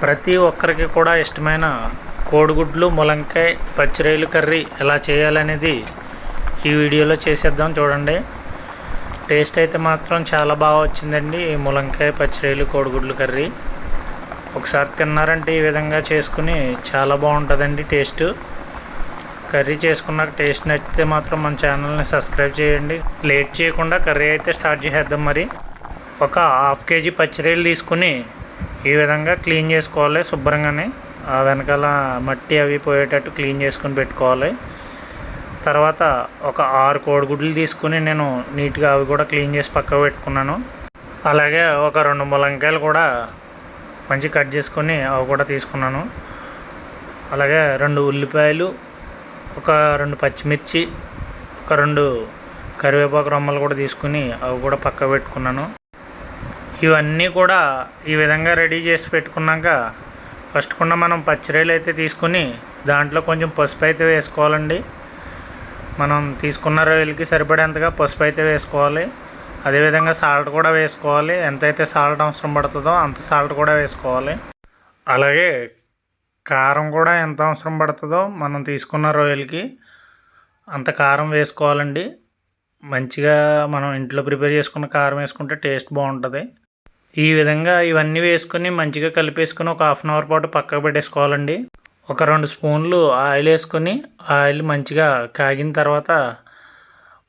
ప్రతి ఒక్కరికి కూడా ఇష్టమైన కోడిగుడ్లు ములంకాయ పచ్చిరొయ్యల కర్రీ ఎలా చేయాలనేది ఈ వీడియోలో చేసేద్దాం. చూడండి, టేస్ట్ అయితే మాత్రం చాలా బాగా వచ్చిందండి. ఈ ములంకాయ పచ్చిరొయ్యలు కోడిగుడ్లు కర్రీ ఒకసారి తిన్నారంటే ఈ విధంగా చేసుకుని చాలా బాగుంటుందండి. కర్రీ చేసుకున్నాక టేస్ట్ నచ్చితే మాత్రం మన ఛానల్ని సబ్స్క్రైబ్ చేయండి. లేట్ చేయకుండా కర్రీ అయితే స్టార్ట్ చేసేద్దాం. మరి ఒక హాఫ్ కేజీ పచ్చిరొయ్యలు తీసుకుని ఈ విధంగా క్లీన్ చేసుకోవాలి. శుభ్రంగానే ఆ వెనకాల మట్టి అవి పోయేటట్టు క్లీన్ చేసుకుని పెట్టుకోవాలి. తర్వాత ఒక 6 కోడిగుడ్లు తీసుకుని నేను నీట్గా అవి కూడా క్లీన్ చేసి పక్కకు పెట్టుకున్నాను. అలాగే ఒక 2 ములంకాయలు కూడా మంచి కట్ చేసుకొని అవి కూడా తీసుకున్నాను. అలాగే 2 ఉల్లిపాయలు, ఒక 2 పచ్చిమిర్చి, ఒక 2 కరివేపాకు రొమ్మలు కూడా తీసుకుని అవి కూడా పక్కకు పెట్టుకున్నాను. ఇవన్నీ కూడా ఈ విధంగా రెడీ చేసి పెట్టుకున్నాక ఫస్ట్ కూడా మనం పచ్చిరొయ్యలు అయితే తీసుకుని దాంట్లో కొంచెం పసుపు అయితే వేసుకోవాలండి. మనం తీసుకున్న రొయ్యలకి సరిపడేంతగా పసుపు అయితే వేసుకోవాలి. అదేవిధంగా సాల్ట్ కూడా వేసుకోవాలి. ఎంతైతే సాల్ట్ అవసరం పడుతుందో అంత సాల్ట్ కూడా వేసుకోవాలి. అలాగే కారం కూడా ఎంత అవసరం పడుతుందో మనం తీసుకున్న రొయ్యలకి అంత కారం వేసుకోవాలండి. మంచిగా మనం ఇంట్లో ప్రిపేర్ చేసుకున్న కారం వేసుకుంటే టేస్ట్ బాగుంటుంది. ఈ విధంగా ఇవన్నీ వేసుకొని మంచిగా కలిపేసుకొని ఒక హాఫ్ అన్ అవర్ పాటు పక్కకు పెట్టేసుకోవాలండి. ఒక 2 స్పూన్లు ఆయిల్ వేసుకొని ఆయిల్ మంచిగా కాగిన తర్వాత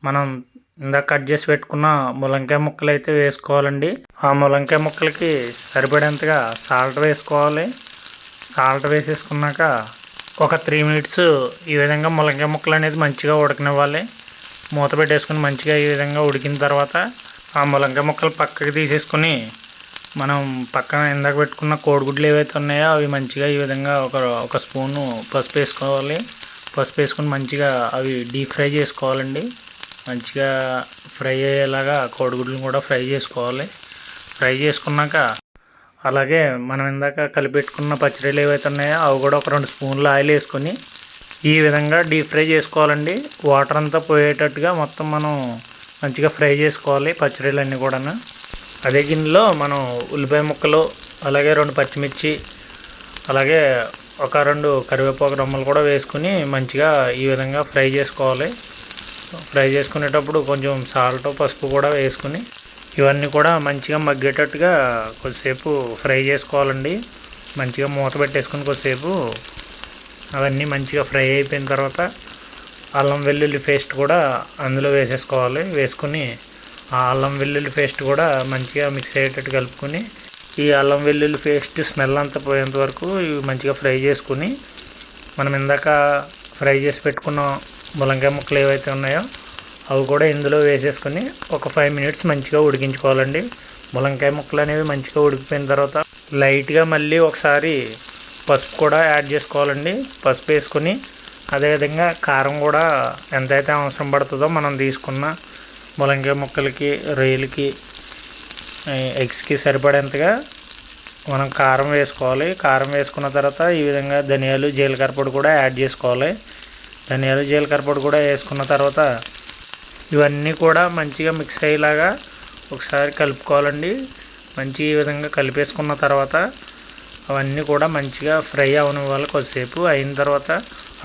మనం ఇందాక కట్ చేసి పెట్టుకున్న ములంకాయ ముక్కలు అయితే వేసుకోవాలండి. ఆ ములంకాయ ముక్కలకి సరిపడేంతగా సాల్ట్ వేసుకోవాలి. సాల్ట్ వేసేసుకున్నాక ఒక 3 మినిట్స్ ఈ విధంగా ములంకాయ ముక్కలు అనేది మంచిగా ఉడకనివ్వాలి. మూత పెట్టేసుకుని మంచిగా ఈ విధంగా ఉడికిన తర్వాత ఆ ములంకాయ ముక్కలు పక్కకి తీసేసుకుని మనం పక్కన ఇందాక పెట్టుకున్న కోడిగుడ్లు ఏవైతే ఉన్నాయో అవి మంచిగా ఈ విధంగా ఒక స్పూను పసుపు వేసుకోవాలి. పసుపు వేసుకుని మంచిగా అవి డీప్ ఫ్రై చేసుకోవాలండి. మంచిగా ఫ్రై అయ్యేలాగా కోడిగుడ్లను కూడా ఫ్రై చేసుకోవాలి. ఫ్రై చేసుకున్నాక అలాగే మనం ఇందాక కలిపెట్టుకున్న పచ్చిరొయ్యలు ఏవైతే ఉన్నాయో అవి కూడా ఒక 2 స్పూన్లు ఆయిల్ వేసుకొని ఈ విధంగా డీప్ ఫ్రై చేసుకోవాలండి. వాటర్ అంతా పోయేటట్టుగా మొత్తం మనం మంచిగా ఫ్రై చేసుకోవాలి పచ్చిరొయ్యలు అన్నీ కూడా. అదే గిన్నెలో మనం ఉల్లిపాయ ముక్కలు, అలాగే 2 పచ్చిమిర్చి, అలాగే ఒక 2 కరివేపాకు రొమ్మలు కూడా వేసుకుని మంచిగా ఈ విధంగా ఫ్రై చేసుకోవాలి. ఫ్రై చేసుకునేటప్పుడు కొంచెం సాల్ట్, పసుపు కూడా వేసుకుని ఇవన్నీ కూడా మంచిగా మగ్గేటట్టుగా కొద్దిసేపు ఫ్రై చేసుకోవాలండి. మంచిగా మూత పెట్టేసుకుని కొద్దిసేపు అవన్నీ మంచిగా ఫ్రై అయిపోయిన తర్వాత అల్లం వెల్లుల్లి పేస్ట్ కూడా అందులో వేసేసుకోవాలి. వేసుకుని ఆ అల్లం వెల్లుల్లి పేస్ట్ కూడా మంచిగా మిక్స్ అయ్యేటట్టు కలుపుకొని ఈ అల్లం వెల్లుల్లి పేస్ట్ స్మెల్ అంతా పోయేంత వరకు ఇవి మంచిగా ఫ్రై చేసుకుని మనం ఇందాక ఫ్రై చేసి పెట్టుకున్న ములంకాయ ముక్కలు ఏవైతే ఉన్నాయో అవి కూడా ఇందులో వేసేసుకొని ఒక 5 మినిట్స్ మంచిగా ఉడికించుకోవాలండి. ములంకాయ ముక్కలు అనేవి మంచిగా ఉడికిపోయిన తర్వాత లైట్గా మళ్ళీ ఒకసారి పసుపు కూడా యాడ్ చేసుకోవాలండి. పసుపు వేసుకొని అదేవిధంగా కారం కూడా ఎంతైతే అవసరం పడుతుందో మనం తీసుకున్న ములంకాయ ముక్కలకి, రొయ్యలకి, ఎగ్స్కి సరిపడేంతగా మనం కారం వేసుకోవాలి. కారం వేసుకున్న తర్వాత ఈ విధంగా ధనియాలు, జీలకర్ర పొడి కూడా యాడ్ చేసుకోవాలి. ధనియాలు, జీలకర్ర పొడి కూడా వేసుకున్న తర్వాత ఇవన్నీ కూడా మంచిగా మిక్స్ అయ్యేలాగా ఒకసారి కలుపుకోవాలండి. మంచి ఈ విధంగా కలిపేసుకున్న తర్వాత అవన్నీ కూడా మంచిగా ఫ్రై అవనివ్వాలి. కొద్దిసేపు అయిన తర్వాత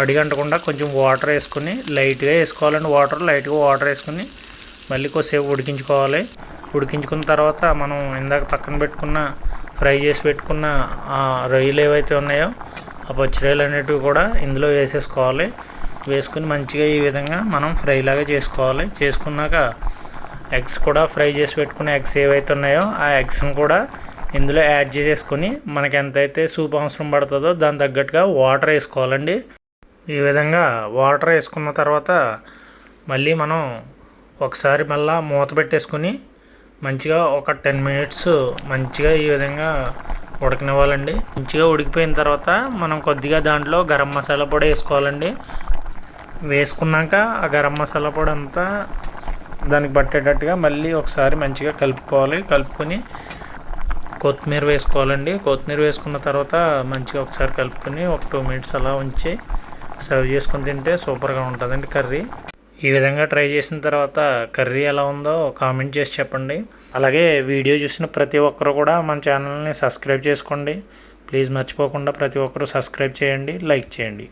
అడిగంటకుండా కొంచెం వాటర్ వేసుకొని లైట్గా వేసుకోవాలండి. లైట్గా వాటర్ వేసుకొని మళ్ళీ కొద్దిసేపు ఉడికించుకోవాలి. ఉడికించుకున్న తర్వాత మనం ఇందాక పక్కన పెట్టుకున్న ఫ్రై చేసి పెట్టుకున్న ఆ రొయ్యలు ఏవైతే ఉన్నాయో ఆ పచ్చిరొయ్యలు అనేటివి కూడా ఇందులో వేసేసుకోవాలి. వేసుకుని మంచిగా ఈ విధంగా మనం ఫ్రైలాగా చేసుకోవాలి. చేసుకున్నాక ఎగ్స్ కూడా ఫ్రై చేసి పెట్టుకున్న ఎగ్స్ ఏవైతే ఉన్నాయో ఆ ఎగ్స్ని కూడా ఇందులో యాడ్ చేసేసుకొని మనకి ఎంతైతే సూప్ అవసరం పడుతుందో దాని తగ్గట్టుగా వాటర్ వేసుకోవాలండి. ఈ విధంగా వాటర్ వేసుకున్న తర్వాత మళ్ళీ మనం ఒకసారి మళ్ళీ మూత పెట్టేసుకుని మంచిగా ఒక 10 మినిట్స్ మంచిగా ఈ విధంగా ఉడకనివ్వాలండి. మంచిగా ఉడికిపోయిన తర్వాత మనం కొద్దిగా దాంట్లో గరం మసాలా పొడి వేసుకోవాలండి. వేసుకున్నాక ఆ గరం మసాలా పొడి అంతా దానికి పట్టేటట్టుగా మళ్ళీ ఒకసారి మంచిగా కలుపుకోవాలి. కలుపుకొని కొత్తిమీర వేసుకోవాలండి. కొత్తిమీర వేసుకున్న తర్వాత మంచిగా ఒకసారి కలుపుకొని ఒక 2 మినిట్స్ అలా ఉంచి సర్వ్ చేసుకొని తింటే సూపర్గా ఉంటుందండి కర్రీ. ఈ విధంగా ట్రై చేసిన తర్వాత కర్రీ ఎలా ఉందో కామెంట్ చేసి చెప్పండి. అలాగే వీడియో చూసిన ప్రతి ఒక్కరు కూడా మన ఛానల్ని సబ్స్క్రైబ్ చేసుకోండి. ప్లీజ్ మర్చిపోకుండా ప్రతి ఒక్కరూ సబ్స్క్రైబ్ చేయండి, లైక్ చేయండి.